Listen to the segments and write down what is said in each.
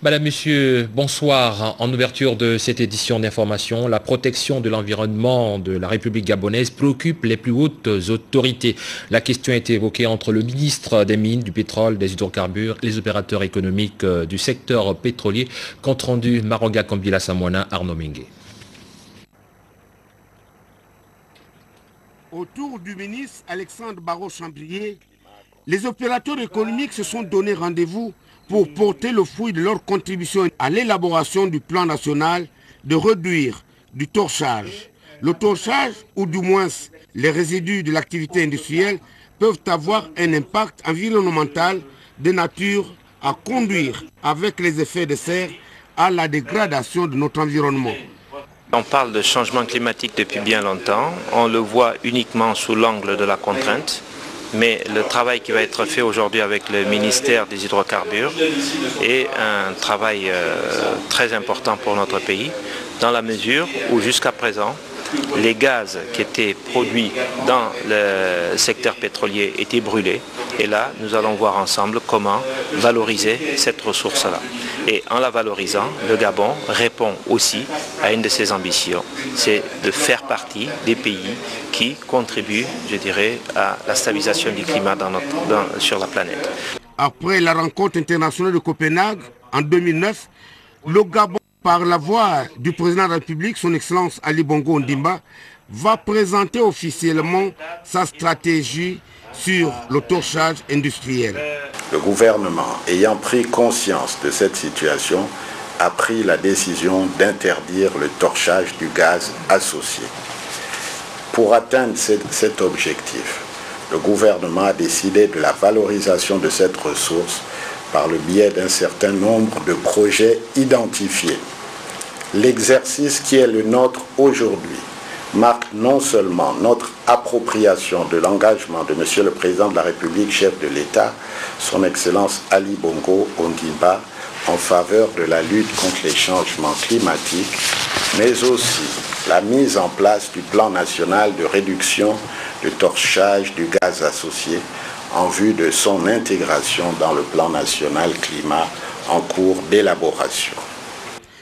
Madame, Monsieur, bonsoir. En ouverture de cette édition d'information, la protection de l'environnement de la République gabonaise préoccupe les plus hautes autorités. La question a été évoquée entre le ministre des Mines, du Pétrole, des Hydrocarbures, les opérateurs économiques du secteur pétrolier. Compte rendu Maronga Kombila Samwana, Arnaud Mingue. Autour du ministre Alexandre Barrot-Chambrier, les opérateurs économiques se sont donné rendez-vous pour porter le fruit de leur contribution à l'élaboration du plan national de réduire du torchage. Le torchage, ou du moins les résidus de l'activité industrielle, peuvent avoir un impact environnemental de nature à conduire, avec les effets de serre, à la dégradation de notre environnement. On parle de changement climatique depuis bien longtemps, on le voit uniquement sous l'angle de la contrainte. Mais le travail qui va être fait aujourd'hui avec le ministère des Hydrocarbures est un travail très important pour notre pays, dans la mesure où jusqu'à présent, les gaz qui étaient produits dans le secteur pétrolier étaient brûlés. Et là, nous allons voir ensemble comment valoriser cette ressource-là. Et en la valorisant, le Gabon répond aussi à une de ses ambitions, c'est de faire partie des pays qui contribuent, je dirais, à la stabilisation du climat sur la planète. Après la rencontre internationale de Copenhague en 2009, le Gabon, par la voix du président de la République, son Excellence Ali Bongo Ondimba, va présenter officiellement sa stratégie sur le torchage industriel. Le gouvernement, ayant pris conscience de cette situation, a pris la décision d'interdire le torchage du gaz associé. Pour atteindre cet objectif, le gouvernement a décidé de la valorisation de cette ressource par le biais d'un certain nombre de projets identifiés. L'exercice qui est le nôtre aujourd'hui marque non seulement notre appropriation de l'engagement de M. le Président de la République, chef de l'État, son Excellence Ali Bongo Ondimba, en faveur de la lutte contre les changements climatiques, mais aussi la mise en place du plan national de réduction du torchage du gaz associé en vue de son intégration dans le plan national climat en cours d'élaboration.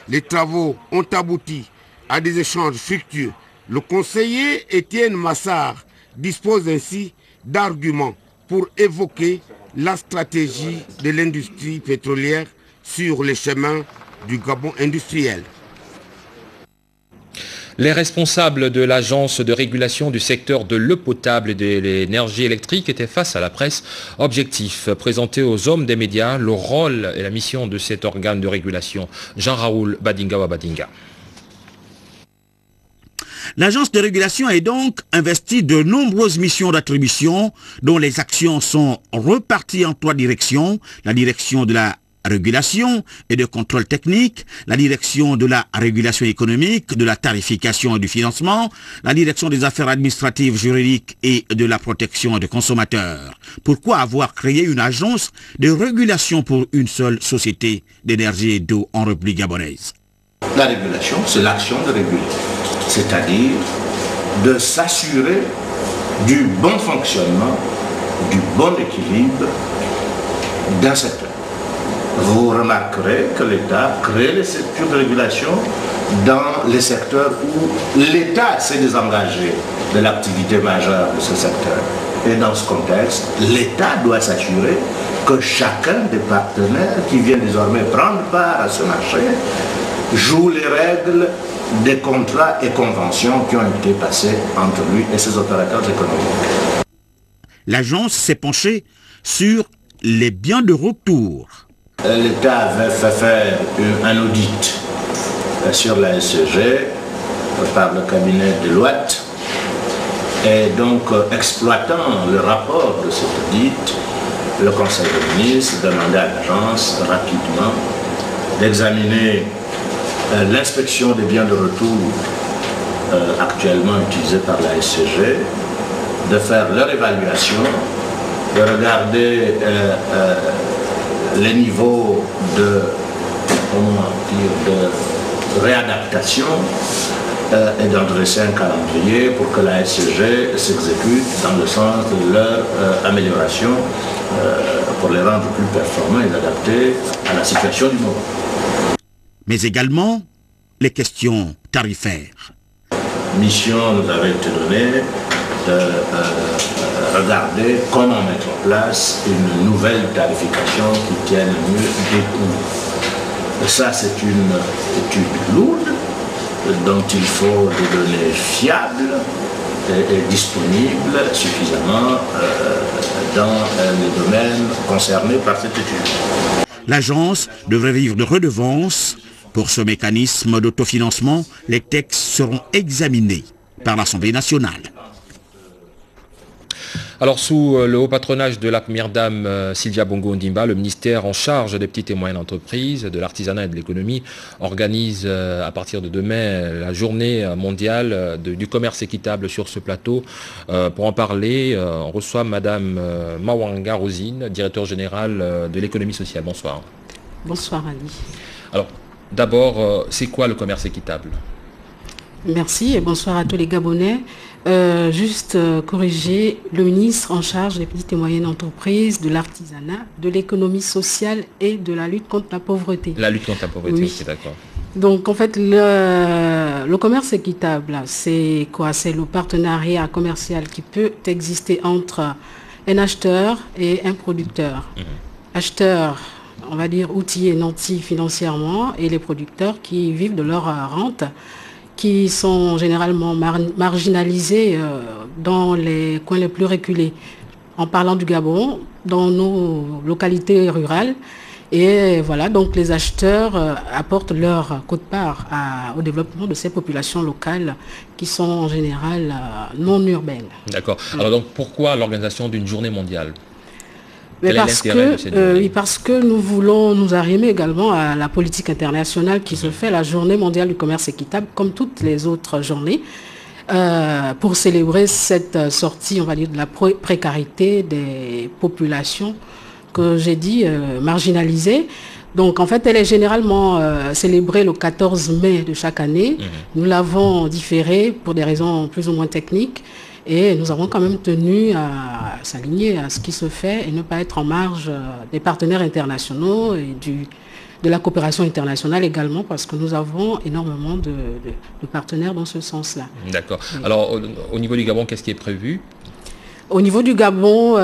Les travaux ont abouti à des échanges fructueux. Le conseiller Étienne Massar dispose ainsi d'arguments pour évoquer la stratégie de l'industrie pétrolière sur les chemins du Gabon industriel. Les responsables de l'agence de régulation du secteur de l'eau potable et de l'énergie électrique étaient face à la presse. Objectif, présenter aux hommes des médias le rôle et la mission de cet organe de régulation. Jean-Raoul Badinga. L'agence de régulation est donc investie de nombreuses missions d'attribution dont les actions sont reparties en 3 directions. La direction de la régulation et de contrôle technique, la direction de la régulation économique, de la tarification et du financement, la direction des affaires administratives, juridiques et de la protection des consommateurs. Pourquoi avoir créé une agence de régulation pour une seule société d'énergie et d'eau en République gabonaise? La régulation, c'est l'action de réguler, c'est-à-dire de s'assurer du bon fonctionnement, du bon équilibre d'un secteur. Vous remarquerez que l'État crée les structures de régulation dans les secteurs où l'État s'est désengagé de l'activité majeure de ce secteur. Et dans ce contexte, l'État doit s'assurer que chacun des partenaires qui viennent désormais prendre part à ce marché joue les règles des contrats et conventions qui ont été passés entre lui et ses opérateurs économiques. L'agence s'est penchée sur les biens de retour. L'État avait fait faire un audit sur la SCG par le cabinet Deloitte et donc exploitant le rapport de cet audit, le Conseil des ministres demandait à l'agence rapidement d'examiner l'inspection des biens de retour actuellement utilisés par la SCG, de faire leur évaluation, de regarder les niveaux de réadaptation et d'en dresser un calendrier pour que la SCG s'exécute dans le sens de leur amélioration pour les rendre plus performants et adaptés à la situation du moment. mais également les questions tarifaires. Mission nous avait été donnée de regarder comment mettre en place une nouvelle tarification qui tienne mieux des coûts. Ça, c'est une étude lourde dont il faut des données fiables et disponibles suffisamment dans les domaines concernés par cette étude. L'agence devrait vivre de redevances. Pour ce mécanisme d'autofinancement, les textes seront examinés par l'Assemblée nationale. Alors, sous le haut patronage de la première dame Sylvia Bongo Ondimba, le ministère en charge des petites et moyennes entreprises, de l'artisanat et de l'économie organise à partir de demain la journée mondiale du commerce équitable sur ce plateau. Pour en parler, on reçoit Madame Mawanga Rosine, directeur général de l'économie sociale. Bonsoir. Bonsoir Ali. Alors, d'abord, c'est quoi le commerce équitable? Merci et bonsoir à tous les Gabonais. Juste corriger, le ministre en charge des petites et moyennes entreprises, de l'artisanat, de l'économie sociale et de la lutte contre la pauvreté. La lutte contre la pauvreté, oui. Ok, d'accord. Donc en fait, le commerce équitable, c'est quoi? C'est le partenariat commercial qui peut exister entre un acheteur et un producteur. Acheteur, on va dire outillé, nanti financièrement, et les producteurs qui vivent de leur rente, qui sont généralement marginalisés dans les coins les plus reculés. En parlant du Gabon, dans nos localités rurales, et voilà, donc les acheteurs apportent leur quote-part au développement de ces populations locales qui sont en général non urbaines. D'accord. Alors donc pourquoi l'organisation d'une journée mondiale? Mais parce que nous voulons nous arrimer également à la politique internationale qui se fait, la journée mondiale du commerce équitable, comme toutes les autres journées, pour célébrer cette sortie, on va dire, de la précarité des populations que j'ai dit marginalisées. Donc en fait, elle est généralement célébrée le 14 mai de chaque année. Nous l'avons différée pour des raisons plus ou moins techniques. Et nous avons quand même tenu à s'aligner à ce qui se fait et ne pas être en marge des partenaires internationaux et de la coopération internationale également, parce que nous avons énormément de partenaires dans ce sens-là. D'accord. Oui. Alors, au niveau du Gabon, qu'est-ce qui est prévu? Au niveau du Gabon,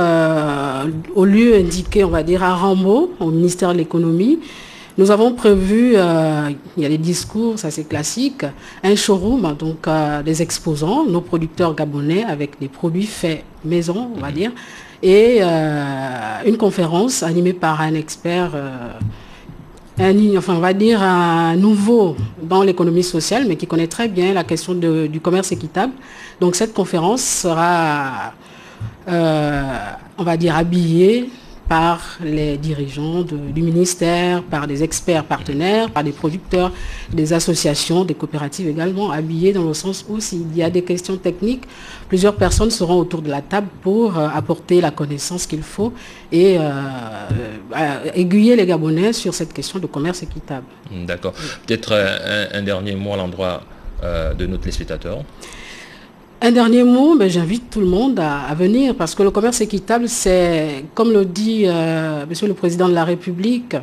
au lieu indiqué, on va dire, à Rambo, au ministère de l'économie, nous avons prévu, il y a des discours, ça c'est classique, un showroom, donc des exposants, nos producteurs gabonais avec des produits faits maison, on va dire, et une conférence animée par un expert, on va dire un nouveau dans l'économie sociale, mais qui connaît très bien la question du commerce équitable. Donc cette conférence sera, on va dire, habillée par les dirigeants du ministère, par des experts partenaires, par des producteurs, des associations, des coopératives également, habillés dans le sens où s'il y a des questions techniques, plusieurs personnes seront autour de la table pour apporter la connaissance qu'il faut et aiguiller les Gabonais sur cette question de commerce équitable. D'accord. Peut-être un dernier mot à l'endroit de nos téléspectateurs. Un dernier mot, mais j'invite tout le monde à venir parce que le commerce équitable, c'est, comme le dit Monsieur le Président de la République,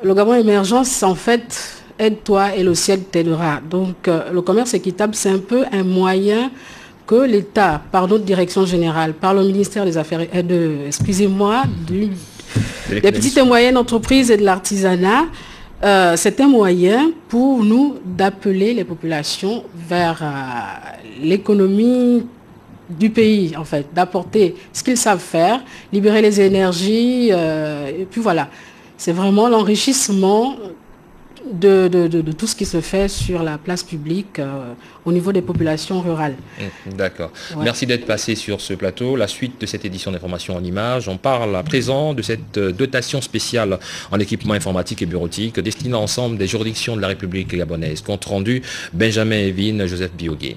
le Gabon émergence, en fait, aide-toi et le ciel t'aidera. Donc le commerce équitable, c'est un peu un moyen que l'État, par notre direction générale, par le ministère des Affaires, des petites et moyennes entreprises et de l'artisanat, c'est un moyen pour nous d'appeler les populations vers l'économie du pays, en fait, d'apporter ce qu'ils savent faire, libérer les énergies, et puis voilà. C'est vraiment l'enrichissement de tout ce qui se fait sur la place publique au niveau des populations rurales. D'accord. Ouais. Merci d'être passé sur ce plateau. La suite de cette édition d'information en images, on parle à présent de cette dotation spéciale en équipement informatique et bureautique destinée à l'ensemble des juridictions de la République gabonaise. Compte rendu, Benjamin Evin, Joseph Biogué.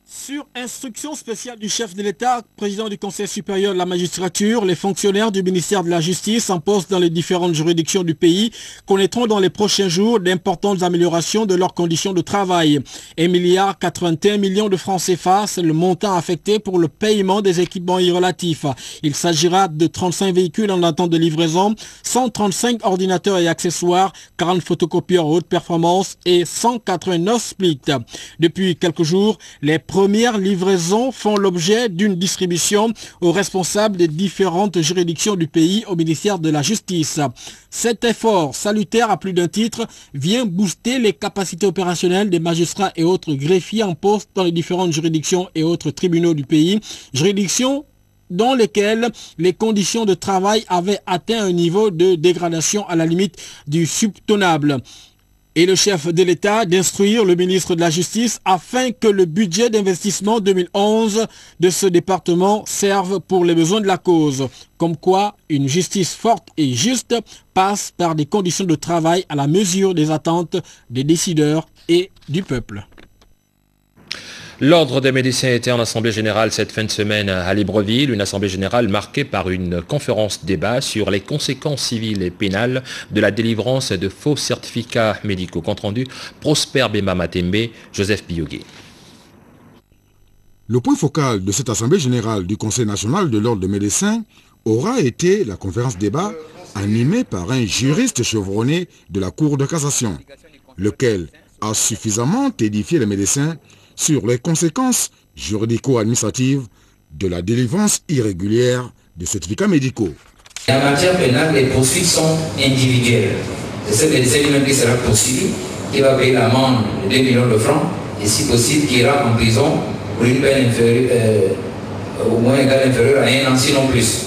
Sur Instruction spéciale du chef de l'État, président du Conseil supérieur de la magistrature, les fonctionnaires du ministère de la Justice en poste dans les différentes juridictions du pays connaîtront dans les prochains jours d'importantes améliorations de leurs conditions de travail. 1,81 milliard de francs CFA, c'est le montant affecté pour le paiement des équipements y relatifs. Il s'agira de 35 véhicules en attente de livraison, 135 ordinateurs et accessoires, 40 photocopieurs haute performance et 189 splits. Depuis quelques jours, les premières livraisons font l'objet d'une distribution aux responsables des différentes juridictions du pays au ministère de la Justice. Cet effort salutaire à plus d'un titre vient booster les capacités opérationnelles des magistrats et autres greffiers en poste dans les différentes juridictions et autres tribunaux du pays, juridictions dans lesquelles les conditions de travail avaient atteint un niveau de dégradation à la limite du subtenable. Et le chef de l'État d'instruire le ministre de la Justice afin que le budget d'investissement 2011 de ce département serve pour les besoins de la cause. Comme quoi, une justice forte et juste passe par des conditions de travail à la mesure des attentes des décideurs et du peuple. L'Ordre des médecins était en assemblée générale cette fin de semaine à Libreville, une assemblée générale marquée par une conférence-débat sur les conséquences civiles et pénales de la délivrance de faux certificats médicaux. Compte rendu, Prosper Bemba Matembe, Joseph Biyogué. Le point focal de cette assemblée générale du Conseil national de l'Ordre des médecins aura été la conférence-débat animée par un juriste chevronné de la Cour de cassation, lequel a suffisamment édifié les médecins sur les conséquences juridico-administratives de la délivrance irrégulière des certificats médicaux. En matière pénale, les poursuites sont individuelles. C'est ce médecin lui-même qui sera poursuivi, qui va payer l'amende de 2 millions de francs, et si possible, qui ira en prison pour une peine inférieure, au moins égale inférieure à 1 an, sinon plus.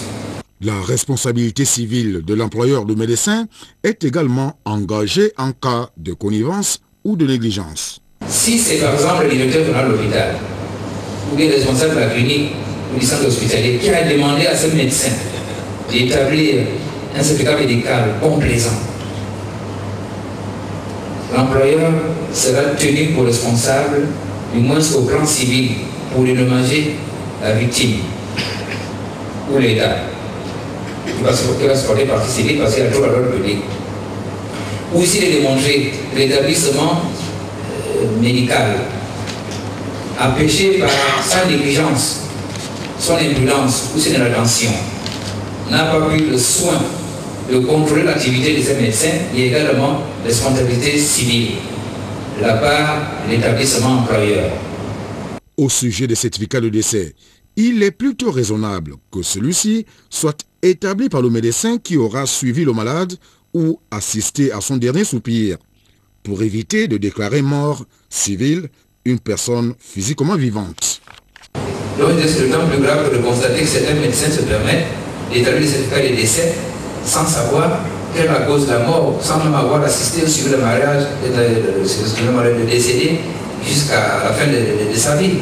La responsabilité civile de l'employeur de médecin est également engagée en cas de connivence ou de négligence. Si c'est par exemple le directeur général de l'hôpital ou le responsable de la clinique ou du centre hospitalier qui a demandé à ce médecin d'établir un certificat médical complaisant, l'employeur sera tenu pour responsable, du moins au plan civil, pour dédommager la victime ou l'État. Il va se porter partie civile parce qu'il a toujours à l'ordre public. Ou s'il est démontré l'établissement médical a péché par sa négligence, son imprudence ou son inattention, n'a pas pris le soin de contrôler l'activité de ces médecins, il y a également responsabilité civile de la part de l'établissement employeur. Au sujet des certificats de décès, il est plutôt raisonnable que celui-ci soit établi par le médecin qui aura suivi le malade ou assisté à son dernier soupir, pour éviter de déclarer mort civile une personne physiquement vivante. Donc c'est d'autant plus grave que de constater que certains médecins se permettent d'établir des certificats de décès sans savoir quelle est la cause de la mort, sans même avoir assisté au suivi de mariage, de décédé jusqu'à la fin de sa vie.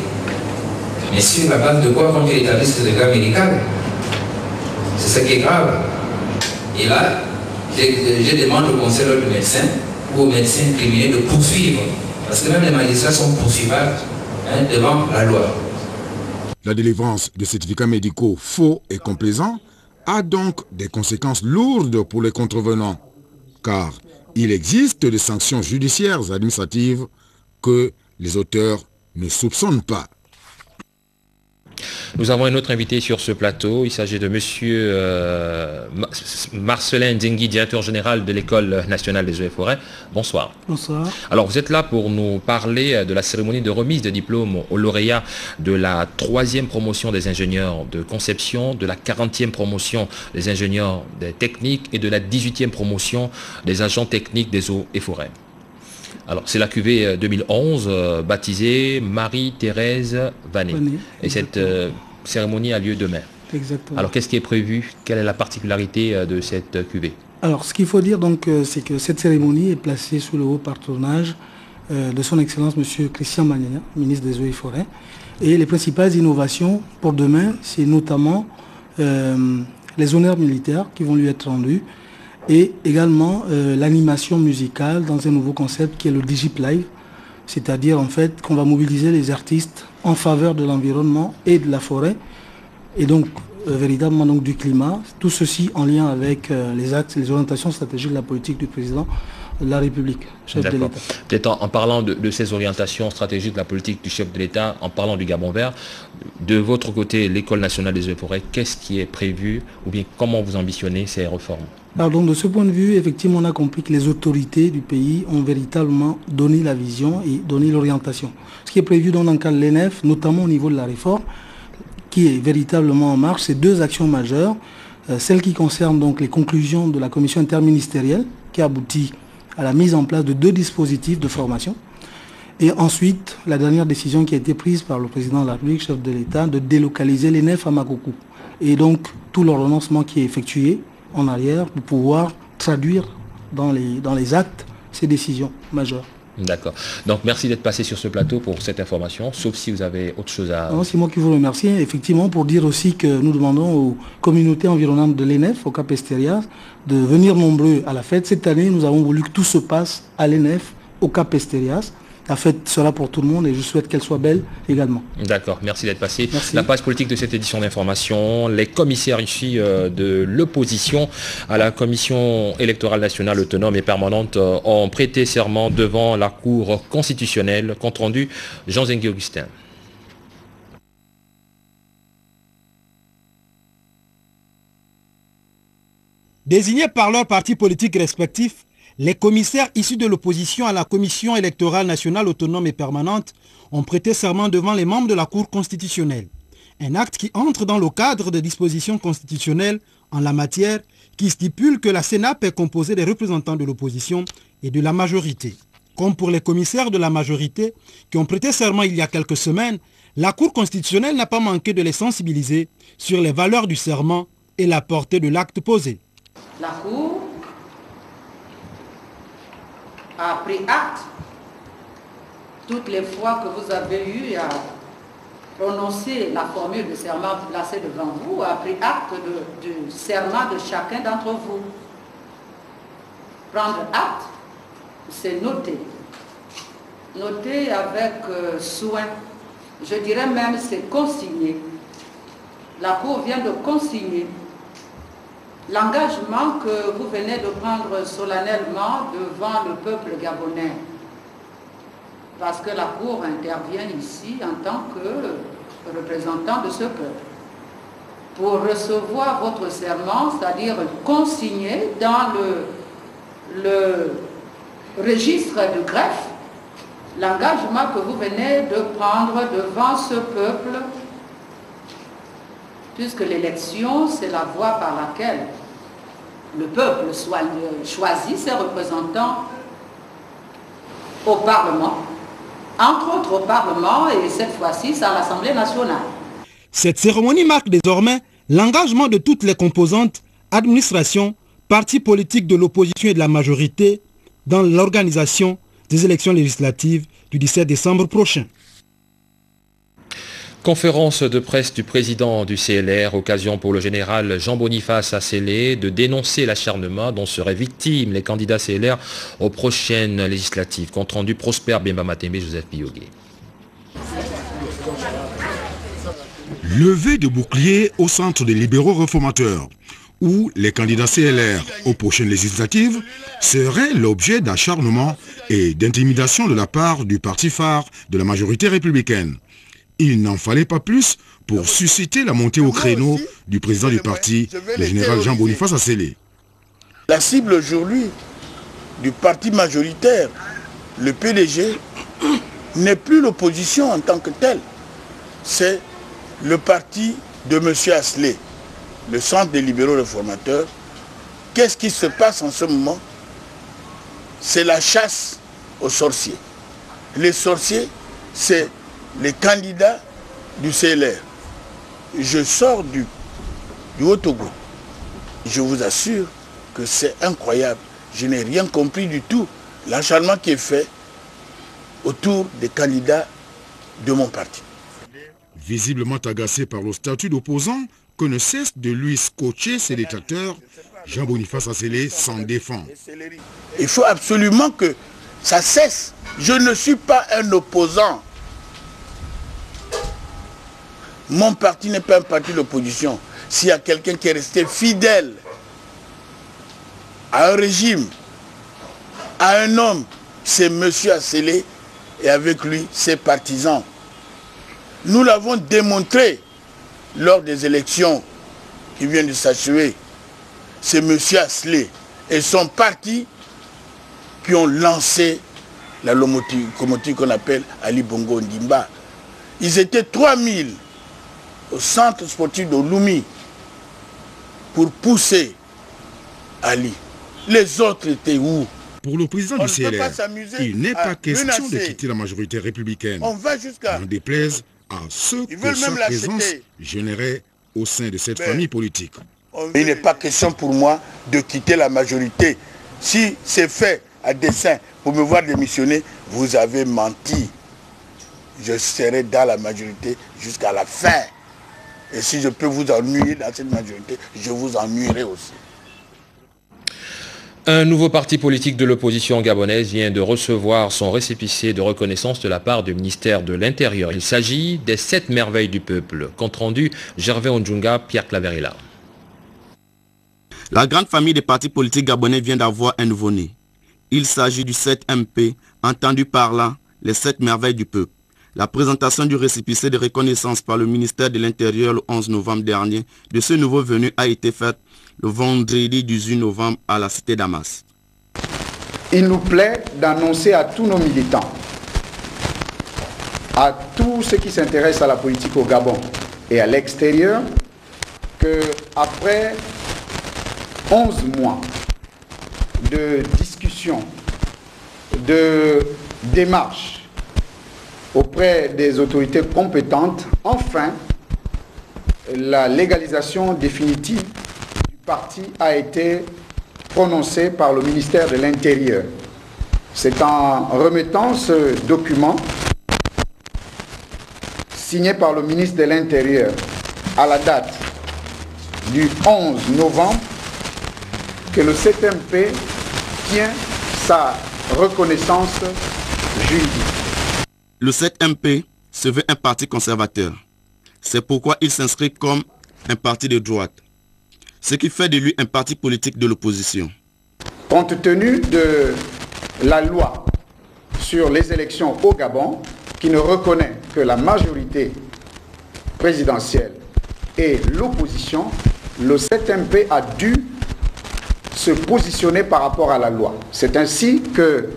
Mais sur la base de quoi vont-ils établir ce certificat médical? C'est ce qui est grave. Et là, je demande au conseil de médecins ou aux médecins criminels de poursuivre, parce que même les magistrats sont poursuivables devant la loi. La délivrance de certificats médicaux faux et complaisants a donc des conséquences lourdes pour les contrevenants, car il existe des sanctions judiciaires administratives que les auteurs ne soupçonnent pas. Nous avons un autre invité sur ce plateau. Il s'agit de monsieur Marcelin Dingui, directeur général de l'École nationale des eaux et forêts. Bonsoir. Bonsoir. Alors, vous êtes là pour nous parler de la cérémonie de remise de diplôme aux lauréats de la 3e promotion des ingénieurs de conception, de la 40e promotion des ingénieurs des techniques et de la 18e promotion des agents techniques des eaux et forêts. Alors, c'est la cuvée 2011, baptisée Marie-Thérèse Vanet. Et cette cérémonie a lieu demain. Exactement. Alors, qu'est-ce qui est prévu? Quelle est la particularité de cette cuvée? Alors, ce qu'il faut dire, donc, c'est que cette cérémonie est placée sous le haut patronage de son Excellence M. Christian Magnana, ministre des Eaux et Forêts. Et les principales innovations pour demain, c'est notamment les honneurs militaires qui vont lui être rendus, et également l'animation musicale dans un nouveau concept qui est le Digip Live, c'est-à-dire en fait qu'on va mobiliser les artistes en faveur de l'environnement et de la forêt, et donc véritablement donc du climat, tout ceci en lien avec les axes, les orientations stratégiques de la politique du président de la République, chef de l'État. Peut-être en parlant de ces orientations stratégiques de la politique du chef de l'État, en parlant du Gabon vert, de votre côté, l'École nationale des eaux et forêts, qu'est-ce qui est prévu ou bien comment vous ambitionnez ces réformes? Alors donc de ce point de vue, effectivement, on a compris que les autorités du pays ont véritablement donné la vision et donné l'orientation. Ce qui est prévu dans le cadre de l'ENF, notamment au niveau de la réforme, qui est véritablement en marche, c'est deux actions majeures. Celle qui concerne donc les conclusions de la commission interministérielle, qui aboutit à la mise en place de 2 dispositifs de formation. Et ensuite, la dernière décision qui a été prise par le président de la République, chef de l'État, de délocaliser l'ENF à Makoko. Et donc, tout l'ordonnancement qui est effectué en arrière pour pouvoir traduire dans les actes ces décisions majeures. D'accord. Donc, merci d'être passé sur ce plateau pour cette information, sauf si vous avez autre chose à... Non, c'est moi qui vous remercie, effectivement, pour dire aussi que nous demandons aux communautés environnantes de l'ENF, au Cap Esterias, de venir nombreux à la fête. Cette année, nous avons voulu que tout se passe à l'ENF, au Cap Esterias. La fête sera pour tout le monde et je souhaite qu'elle soit belle également. D'accord, merci d'être passé. Merci. La page politique de cette édition d'information, les commissaires ici de l'opposition à la Commission électorale nationale autonome et permanente ont prêté serment devant la Cour constitutionnelle. Compte rendu, Jean-Zengi Augustin. Désignés par leurs partis politiques respectifs, les commissaires issus de l'opposition à la Commission électorale nationale autonome et permanente ont prêté serment devant les membres de la Cour constitutionnelle. Un acte qui entre dans le cadre des dispositions constitutionnelles en la matière qui stipule que la CENAP est composée des représentants de l'opposition et de la majorité. Comme pour les commissaires de la majorité qui ont prêté serment il y a quelques semaines, la Cour constitutionnelle n'a pas manqué de les sensibiliser sur les valeurs du serment et la portée de l'acte posé. La Cour a pris acte, toutes les fois que vous avez eu à prononcer la formule de serment placée devant vous, a pris acte du serment de chacun d'entre vous. Prendre acte, c'est noter. Noter avec soin. Je dirais même c'est consigner. La Cour vient de consigner l'engagement que vous venez de prendre solennellement devant le peuple gabonais. Parce que la Cour intervient ici en tant que représentant de ce peuple. Pour recevoir votre serment, c'est-à-dire consigner dans le registre de greffe l'engagement que vous venez de prendre devant ce peuple, puisque l'élection, c'est la voie par laquelle le peuple choisit ses représentants au Parlement, entre autres au Parlement, et cette fois-ci, c'est à l'Assemblée nationale. Cette cérémonie marque désormais l'engagement de toutes les composantes, administrations, partis politiques de l'opposition et de la majorité dans l'organisation des élections législatives du 17 décembre prochain. Conférence de presse du président du CLR, occasion pour le général Jean-Boniface Asselé de dénoncer l'acharnement dont seraient victimes les candidats CLR aux prochaines législatives. Compte rendu Prosper Bemba Matembe, Joseph Biyogué. Levée de bouclier au centre des libéraux réformateurs, où les candidats CLR aux prochaines législatives seraient l'objet d'acharnement et d'intimidation de la part du parti phare de la majorité républicaine. Il n'en fallait pas plus pour susciter la montée au créneau du président du parti, le général Jean-Boniface Asselé. La cible aujourd'hui du parti majoritaire, le PDG, n'est plus l'opposition en tant que telle. C'est le parti de M. Asselé, le centre des libéraux réformateurs. Qu'est-ce qui se passe en ce moment? C'est la chasse aux sorciers. Les sorciers, c'est les candidats du CLR. Je sors du Haut-Togo. Je vous assure que c'est incroyable. Je n'ai rien compris du tout. L'acharnement qui est fait autour des candidats de mon parti. Visiblement agacé par le statut d'opposant que ne cesse de lui scotcher ses détracteurs, Jean-Boniface Asselé s'en défend. Il faut absolument que ça cesse. Je ne suis pas un opposant. Mon parti n'est pas un parti d'opposition. S'il y a quelqu'un qui est resté fidèle à un régime, à un homme, c'est M. Assélé et avec lui ses partisans. Nous l'avons démontré lors des élections qui viennent de s'achever. C'est M. Assélé et son parti qui ont lancé la locomotive qu'on appelle Ali Bongo Ondimba. Ils étaient 3000 au centre sportif de Lumi pour pousser Ali. Les autres étaient où? Pour le président du CLR, il n'est pas question de quitter la majorité républicaine. On va jusqu'à... On déplaise à ceux que sa présence générait au sein de cette famille politique. Il n'est pas question pour moi de quitter la majorité. Si c'est fait à dessein pour me voir démissionner, vous avez menti. Je serai dans la majorité jusqu'à la fin. Et si je peux vous ennuyer dans cette majorité, je vous ennuierai aussi. Un nouveau parti politique de l'opposition gabonaise vient de recevoir son récépissé de reconnaissance de la part du ministère de l'Intérieur. Il s'agit des 7 merveilles du peuple. Compte rendu, Gervais Ondjunga, Pierre Claverilla. La grande famille des partis politiques gabonais vient d'avoir un nouveau-né. Il s'agit du 7MP, entendu par là, les 7 merveilles du peuple. La présentation du récépissé de reconnaissance par le ministère de l'Intérieur le 11 novembre dernier de ce nouveau venu a été faite le vendredi 18 novembre à la cité Damas. Il nous plaît d'annoncer à tous nos militants, à tous ceux qui s'intéressent à la politique au Gabon et à l'extérieur, qu'après 11 mois de discussion, de démarches auprès des autorités compétentes, enfin, la légalisation définitive du parti a été prononcée par le ministère de l'Intérieur. C'est en remettant ce document signé par le ministre de l'Intérieur à la date du 11 novembre que le 7MP tient sa reconnaissance juridique. Le 7MP se veut un parti conservateur. C'est pourquoi il s'inscrit comme un parti de droite, ce qui fait de lui un parti politique de l'opposition. Compte tenu de la loi sur les élections au Gabon, qui ne reconnaît que la majorité présidentielle et l'opposition, le 7MP a dû se positionner par rapport à la loi. C'est ainsi que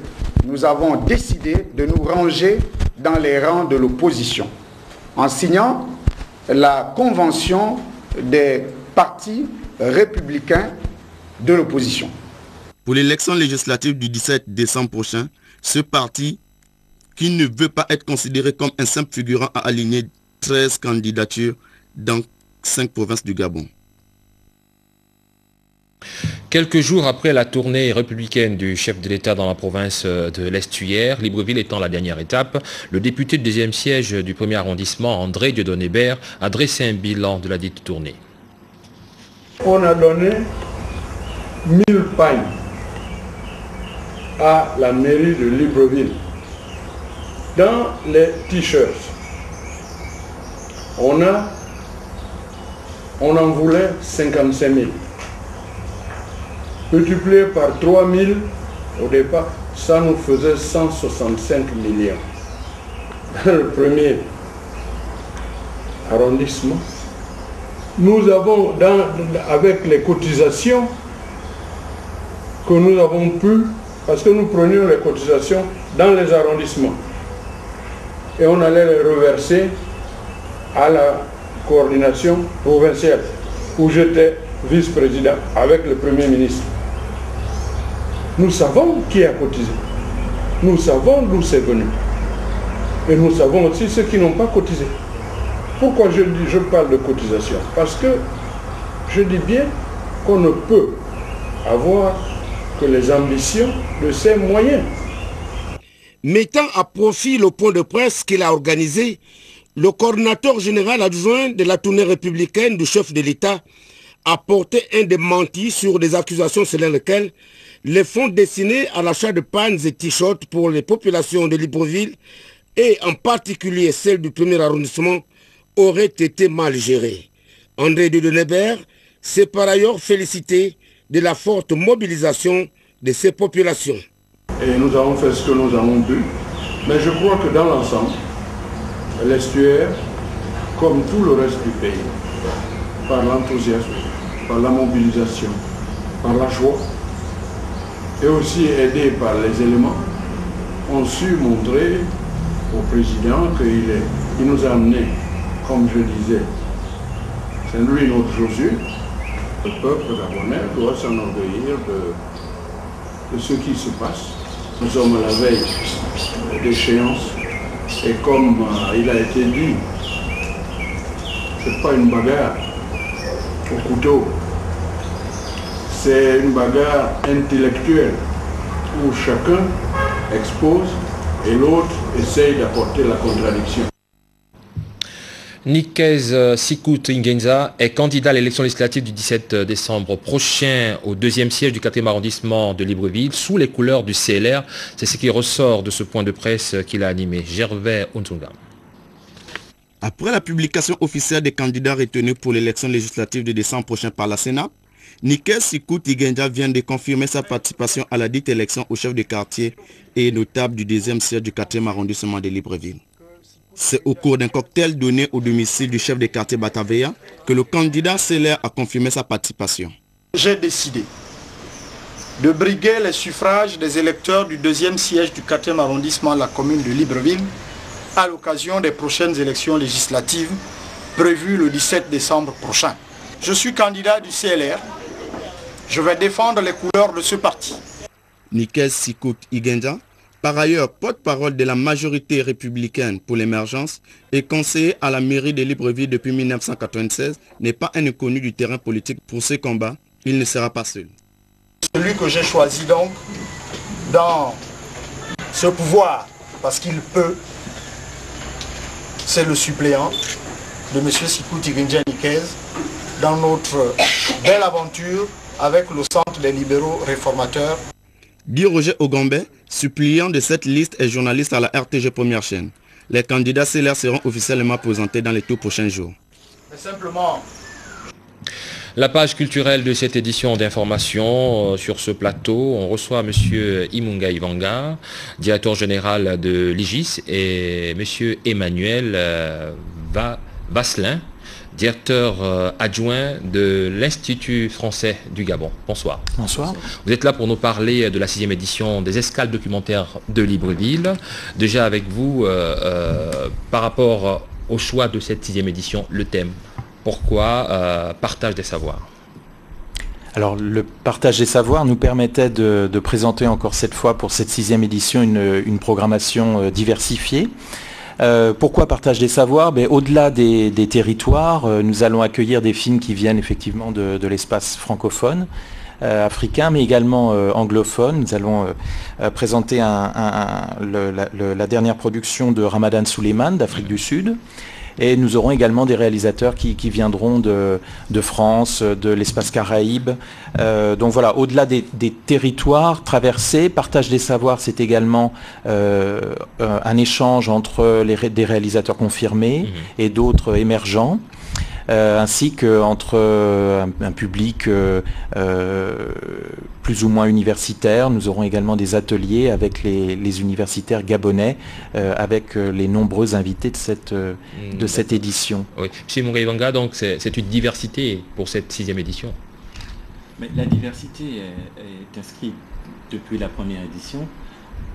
nous avons décidé de nous ranger dans les rangs de l'opposition, en signant la convention des partis républicains de l'opposition. Pour l'élection législative du 17 décembre prochain, ce parti, qui ne veut pas être considéré comme un simple figurant, a aligné 13 candidatures dans 5 provinces du Gabon. Quelques jours après la tournée républicaine du chef de l'État dans la province de l'Estuaire, Libreville étant la dernière étape, le député du 2e siège du 1er arrondissement, André Dieudonné-Bert, a dressé un bilan de la dite tournée. On a donné 1000 pagnes à la mairie de Libreville. Dans les t-shirts, on en voulait 55 000. Multiplié par 3000 au départ, ça nous faisait 165 millions. Dans le premier arrondissement, nous avons, avec les cotisations que nous avons pu, parce que nous prenions les cotisations dans les arrondissements, et on allait les reverser à la coordination provinciale, où j'étais vice-président avec le Premier ministre. Nous savons qui a cotisé. Nous savons d'où c'est venu. Et nous savons aussi ceux qui n'ont pas cotisé. Pourquoi je parle de cotisation? Parce que je dis bien qu'on ne peut avoir que les ambitions de ses moyens. Mettant à profit le point de presse qu'il a organisé, le coordinateur général adjoint de la tournée républicaine du chef de l'État apporté un démenti sur des accusations selon lesquelles les fonds destinés à l'achat de pagnes et t-shirts pour les populations de Libreville, et en particulier celles du premier arrondissement, auraient été mal gérés. André Dudenebert s'est par ailleurs félicité de la forte mobilisation de ces populations. Et nous avons fait ce que nous avons pu, mais je crois que dans l'ensemble, l'estuaire, comme tout le reste du pays, par l'enthousiasme, par la mobilisation, par la joie, et aussi aidé par les éléments, ont su montrer au président qu'il nous a amenés, comme je disais, c'est lui notre Josué. Le peuple gabonais doit s'enorgueillir de ce qui se passe. Nous sommes à la veille d'échéance, et comme il a été dit, ce n'est pas une bagarre au couteau, c'est une bagarre intellectuelle où chacun expose et l'autre essaye d'apporter la contradiction. Nikez Sikut Ingenza est candidat à l'élection législative du 17 décembre prochain au 2e siège du 4e arrondissement de Libreville sous les couleurs du CLR. C'est ce qui ressort de ce point de presse qu'il a animé. Gervais Untunga. Après la publication officielle des candidats retenus pour l'élection législative de décembre prochain par la Sénat, Nikez Sikut Ingenza vient de confirmer sa participation à la dite élection au chef de quartier et notable du 2e siège du 4e arrondissement de Libreville. C'est au cours d'un cocktail donné au domicile du chef de quartier Bataveya que le candidat CLR a confirmé sa participation. J'ai décidé de briguer les suffrages des électeurs du 2e siège du 4e arrondissement de la commune de Libreville à l'occasion des prochaines élections législatives prévues le 17 décembre prochain. Je suis candidat du CLR. Je vais défendre les couleurs de ce parti. Nikez Sikut Ingenza, par ailleurs porte-parole de la majorité républicaine pour l'émergence et conseiller à la mairie de Libreville depuis 1996, n'est pas un inconnu du terrain politique. Pour ce combat, il ne sera pas seul. Celui que j'ai choisi donc dans ce pouvoir, parce qu'il peut, c'est le suppléant de M. Sikut Ingenza Nikez dans notre belle aventure avec le Centre des libéraux réformateurs. Dit Roger Ogombe, suppléant de cette liste et journaliste à la RTG Première Chaîne. Les candidats CLR seront officiellement présentés dans les tout prochains jours. Simplement. La page culturelle de cette édition d'information sur ce plateau, on reçoit M. Imunga Ivanga, directeur général de l'IGIS, et M. Emmanuel Vasselin, directeur adjoint de l'Institut français du Gabon. Bonsoir. Bonsoir. Vous êtes là pour nous parler de la 6e édition des escales documentaires de Libreville. Déjà avec vous, par rapport au choix de cette 6e édition, le thème. Pourquoi partage des savoirs? Alors le partage des savoirs nous permettait de présenter encore cette fois pour cette 6e édition une programmation diversifiée. Pourquoi partage des savoirs? Au-delà des territoires, nous allons accueillir des films qui viennent effectivement de l'espace francophone, africain, mais également anglophone. Nous allons présenter la dernière production de Ramadan Suleiman d'Afrique du Sud. Et nous aurons également des réalisateurs qui viendront de France, de l'espace Caraïbe. Donc voilà, au-delà des territoires traversés, partage des savoirs, c'est également un échange entre des réalisateurs confirmés et d'autres émergents. Ainsi qu'entre un public plus ou moins universitaire. Nous aurons également des ateliers avec les universitaires gabonais, avec les nombreux invités de cette édition. Oui. Chez Mungaïvanga, donc c'est une diversité pour cette 6e édition. Mais la diversité est inscrite depuis la première édition,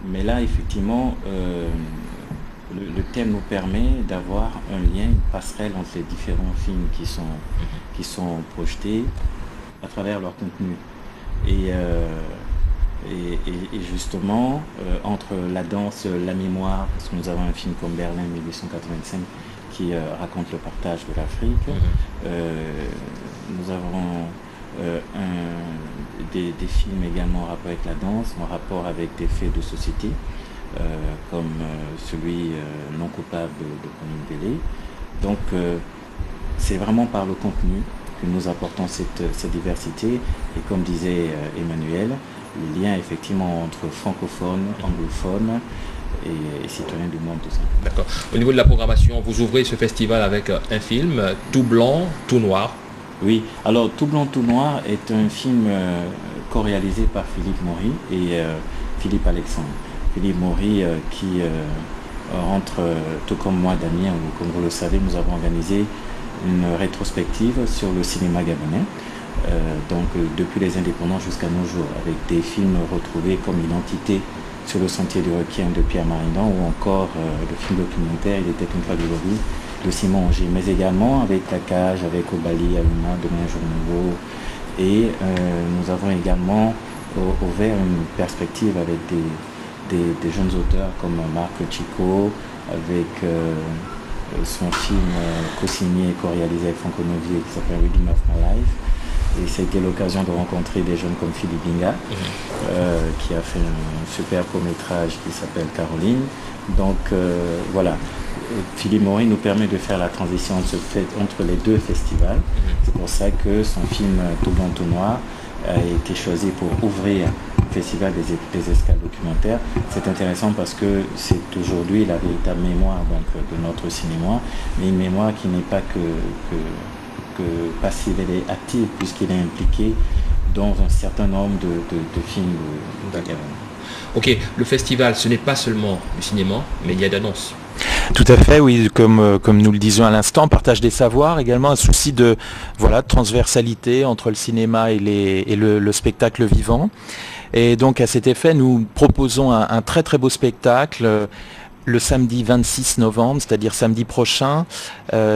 mais là effectivement le thème nous permet d'avoir un lien, une passerelle entre les différents films qui sont projetés à travers leur contenu. Et justement, entre la danse, la mémoire, parce que nous avons un film comme Berlin 1885 qui raconte le partage de l'Afrique, nous avons des films également en rapport avec la danse, en rapport avec des faits de société, comme celui non coupable de Pauline Bélé. Donc c'est vraiment par le contenu que nous apportons cette diversité. Et comme disait Emmanuel, le lien effectivement entre francophones, anglophones et citoyens du monde, tout ça. D'accord. Au niveau de la programmation, vous ouvrez ce festival avec un film, Tout blanc, tout noir. Oui, alors Tout blanc, tout noir est un film co-réalisé par Philippe Maury et Philippe Alexandre. Philippe Maury qui rentre, tout comme moi Damien, ou comme vous le savez, nous avons organisé une rétrospective sur le cinéma gabonais, donc depuis les indépendants jusqu'à nos jours, avec des films retrouvés comme Identité sur le sentier du requiem de Pierre Marinan, ou encore le film documentaire Il était une fois de l'Orient de Simon Augier, mais également avec La Cage, avec Obali, Aluna, Demain Jour Nouveau, et nous avons également ouvert une perspective avec des jeunes auteurs comme Marc Chico, avec son film co-signé et co-réalisé avec Franco Novier qui s'appelle Redeem of My Life. Et c'était l'occasion de rencontrer des jeunes comme Philippe Binga, qui a fait un super court-métrage qui s'appelle Caroline. Donc voilà, Philippe Maury nous permet de faire la transition entre les deux festivals. C'est pour ça que son film Tout blanc, tout noir a été choisi pour ouvrir le festival des escales documentaires. C'est intéressant parce que c'est aujourd'hui la véritable mémoire donc, de notre cinéma, mais une mémoire qui n'est pas que passive, elle est active puisqu'il est impliqué dans un certain nombre de films de Gabon. Ok, le festival, ce n'est pas seulement du cinéma, mais il y a d'annonces. Tout à fait, oui, comme nous le disions à l'instant, partage des savoirs, également un souci de transversalité entre le cinéma et le spectacle vivant. Et donc à cet effet, nous proposons un très très beau spectacle le samedi 26 novembre, c'est-à-dire samedi prochain.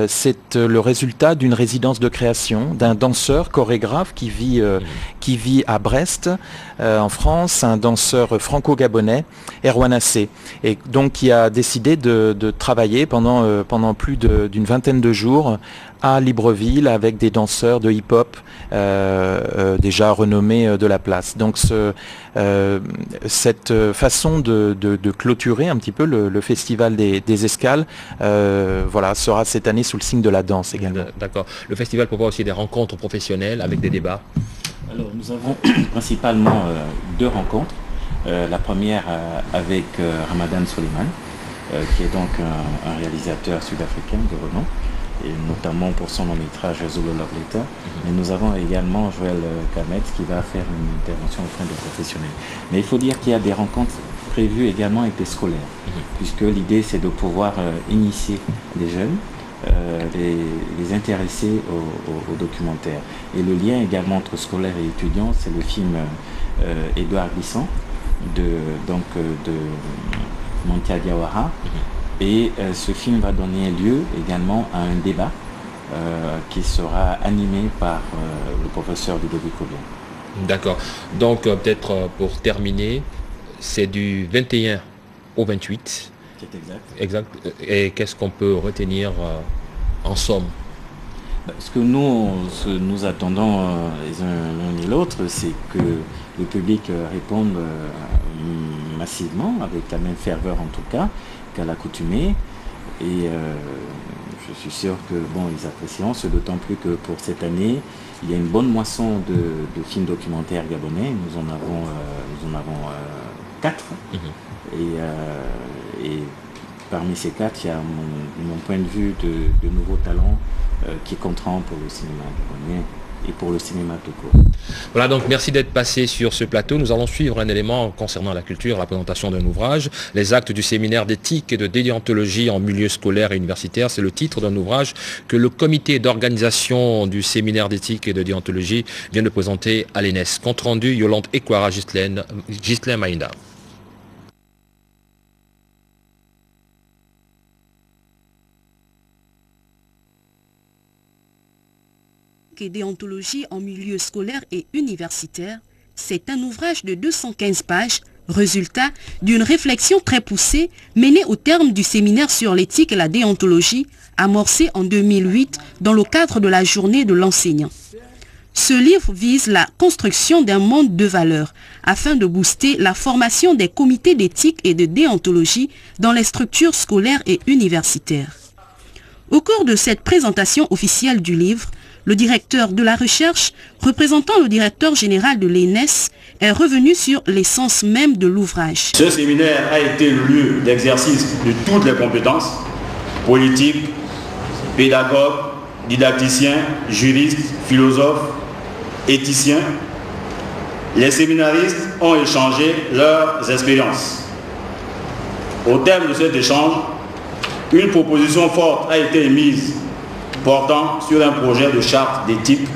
C'est le résultat d'une résidence de création d'un danseur chorégraphe qui vit à Brest, en France, un danseur franco-gabonais, Erwan Assé, et donc qui a décidé de travailler pendant plus d'une vingtaine de jours à Libreville avec des danseurs de hip-hop déjà renommés de la place. Donc cette façon de clôturer un petit peu le festival des escales sera cette année sous le signe de la danse également. D'accord. Le festival prévoit aussi des rencontres professionnelles avec des débats. Alors nous avons principalement deux rencontres. La première avec Ramadan Soliman, qui est donc un réalisateur sud-africain de renom, et notamment pour son long-métrage Zulu Love Letter. Mais nous avons également Joël Kametz qui va faire une intervention auprès de professionnels. Mais il faut dire qu'il y a des rencontres prévues également avec les scolaires, puisque l'idée c'est de pouvoir initier des jeunes, les intéresser au documentaire. Et le lien également entre scolaires et étudiants, c'est le film Édouard Glissant de Mantia Diawara. Et ce film va donner lieu également à un débat qui sera animé par le professeur Ludovic Collier. D'accord. Donc peut-être pour terminer, c'est du 21 au 28. C'est exact. Exact. Et qu'est-ce qu'on peut retenir en somme? Ce que nous attendons les uns et l'autre, c'est que le public réponde massivement, avec la même ferveur en tout cas, qu'à l'accoutumée. Et je suis sûr que ils apprécieront, ce d'autant plus que pour cette année, il y a une bonne moisson de films documentaires gabonais. Nous en avons 4. Et parmi ces 4, il y a, mon point de vue, de nouveaux talents qui compteront pour le cinéma gabonais et pour le cinéma tout court. Voilà, donc merci d'être passé sur ce plateau. Nous allons suivre un élément concernant la culture, la présentation d'un ouvrage, les actes du séminaire d'éthique et de déontologie en milieu scolaire et universitaire. C'est le titre d'un ouvrage que le comité d'organisation du séminaire d'éthique et de déontologie vient de présenter à l'ENES. Compte rendu, Yolande Ekwara, Ghislaine Maïnda. Et déontologie en milieu scolaire et universitaire, c'est un ouvrage de 215 pages, résultat d'une réflexion très poussée menée au terme du séminaire sur l'éthique et la déontologie, amorcé en 2008 dans le cadre de la journée de l'enseignant. Ce livre vise la construction d'un monde de valeurs afin de booster la formation des comités d'éthique et de déontologie dans les structures scolaires et universitaires. Au cours de cette présentation officielle du livre, Le directeur de la recherche, représentant le directeur général de l'ENS, est revenu sur l'essence même de l'ouvrage. Ce séminaire a été le lieu d'exercice de toutes les compétences politiques, pédagogues, didacticiens, juristes, philosophes, éthiciens. Les séminaristes ont échangé leurs expériences. Au terme de cet échange, une proposition forte a été émise portant sur un projet de charte d'éthique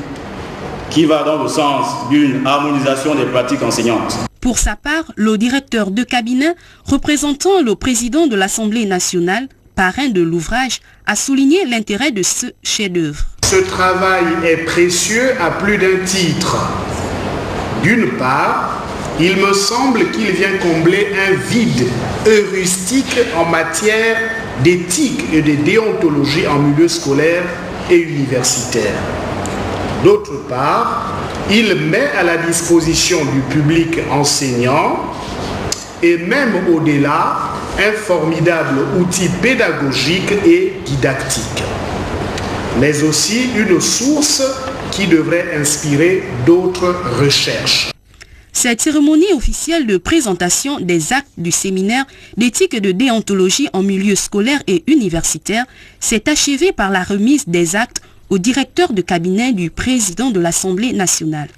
qui va dans le sens d'une harmonisation des pratiques enseignantes. Pour sa part, le directeur de cabinet, représentant le président de l'Assemblée nationale, parrain de l'ouvrage, a souligné l'intérêt de ce chef-d'œuvre. Ce travail est précieux à plus d'un titre. D'une part, il me semble qu'il vient combler un vide heuristique en matière d'éthique et de déontologie en milieu scolaire et universitaire. D'autre part, il met à la disposition du public enseignant et même au-delà un formidable outil pédagogique et didactique, mais aussi une source qui devrait inspirer d'autres recherches. Cette cérémonie officielle de présentation des actes du séminaire d'éthique et de déontologie en milieu scolaire et universitaire s'est achevée par la remise des actes au directeur de cabinet du président de l'Assemblée nationale.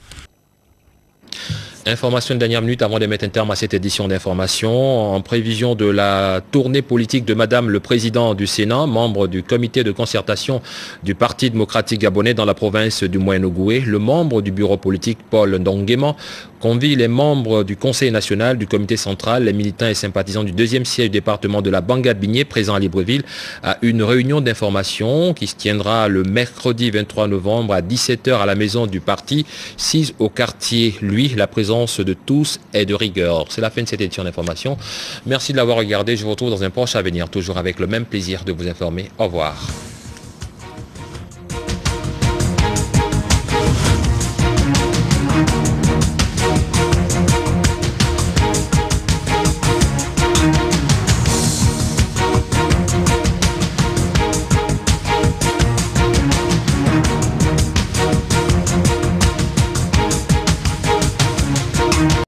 Information de dernière minute avant de mettre un terme à cette édition d'information. En prévision de la tournée politique de Madame le Président du Sénat, membre du comité de concertation du Parti démocratique gabonais dans la province du Moyen-Ogooué, le membre du bureau politique Paul Ndonguema convie les membres du Conseil national, du comité central, les militants et sympathisants du 2e siège du département de la Banga-Bigné, présent à Libreville, à une réunion d'information qui se tiendra le mercredi 23 novembre à 17h à la maison du parti, 6 au quartier Lui. La présence de tous est de rigueur. C'est la fin de cette édition d'information. Merci de l'avoir regardé. Je vous retrouve dans un proche avenir, toujours avec le même plaisir de vous informer. Au revoir.